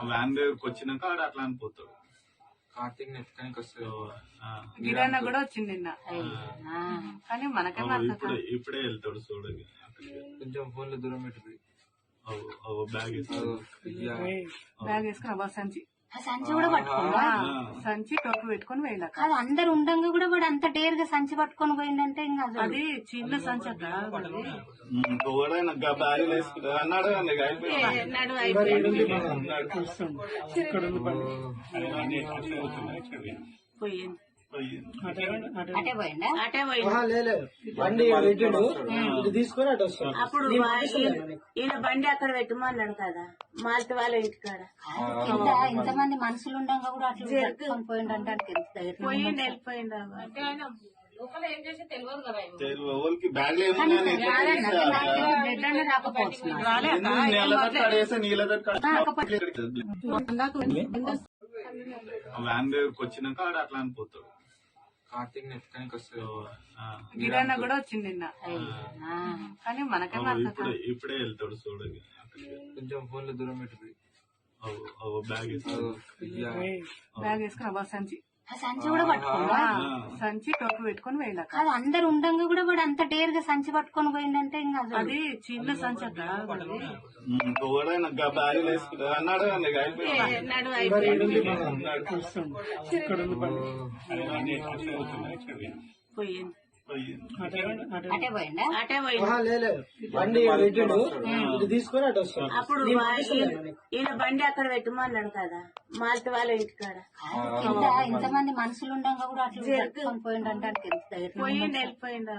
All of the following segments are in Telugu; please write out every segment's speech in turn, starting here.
వ్యాన్ దగ్గరకు వచ్చినాక ఆడ అట్లా అనిపోతాడు. కార్తీక్ నెత్తుకానికి వస్తుంది. గిరన్న కూడా వచ్చింది నిన్న, కానీ మనకేమో ఇప్పుడే వెళ్తాడు చూడగా. కొంచెం ఫోన్ లో దూరం పెట్టుకుని బ్యాగ్ బ్యాగ్ వేసుకుని అబ్బా సంచి సంచి కూడా పట్టుకున్నా, సంచి టోపీ పెట్టుకుని వెళ్ళాక అది అందరు ఉండంగా కూడా వాడు అంత డేర్ గా సంచి పట్టుకొని పోయిందంటే ఇంకా అది చిన్న సంచి అక్క. బ్యాగ్ వేసుకుంటా అన్నాడు. పోయింది అటే పోయిందా? అటే పోయింది. అప్పుడు ఈయన బండి అక్కడ పెట్టమన్నాడు కదా మాల్టి వాళ్ళ ఇంటికాడ. ఇంతమంది మనుషులు ఉండంగా కూడా అట్లా పట్టుకొని పోయిండంటే పోయింది, వెళ్ళిపోయింది. వ్యాన్ దగ్గరకు వచ్చినాక ఆడ అట్లా అనిపోతాడు. కార్తీక్ నెత్తుకానికి వస్తుంది. గిరన్న కూడా వచ్చింది నిన్న, కానీ మనకేమో ఇప్పుడే వెళ్తాడు చూడగా. కొంచెం ఫోన్ లో దూరం పెట్టుకుని బ్యాగ్ బ్యాగ్ వేసుకుని అబ్బా సంచి సంచి కూడా పట్టుకున్నా, సంచి టోపీ పెట్టుకుని వెళ్ళాక అది అందరు ఉండంగా కూడా వాడు అంత డేర్ గా సంచి పట్టుకొని పోయిందంటే ఇంకా అది చిన్న సంచి అక్క. బ్యాగ్ వేసుకుంటా అన్నాడు. పోయింది అటే పోయిందా? అటే పోయింది. అప్పుడు ఈయన బండి అక్కడ పెట్టమన్నాడు కదా మాల్టి వాళ్ళ ఇంటికాడ. ఇంతమంది మనుషులు ఉండంగా కూడా అట్లా పట్టుకొని పోయిండంటే పోయింది, వెళ్ళిపోయింది.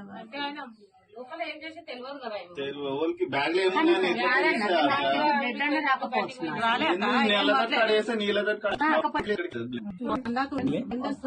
బ్యాగ్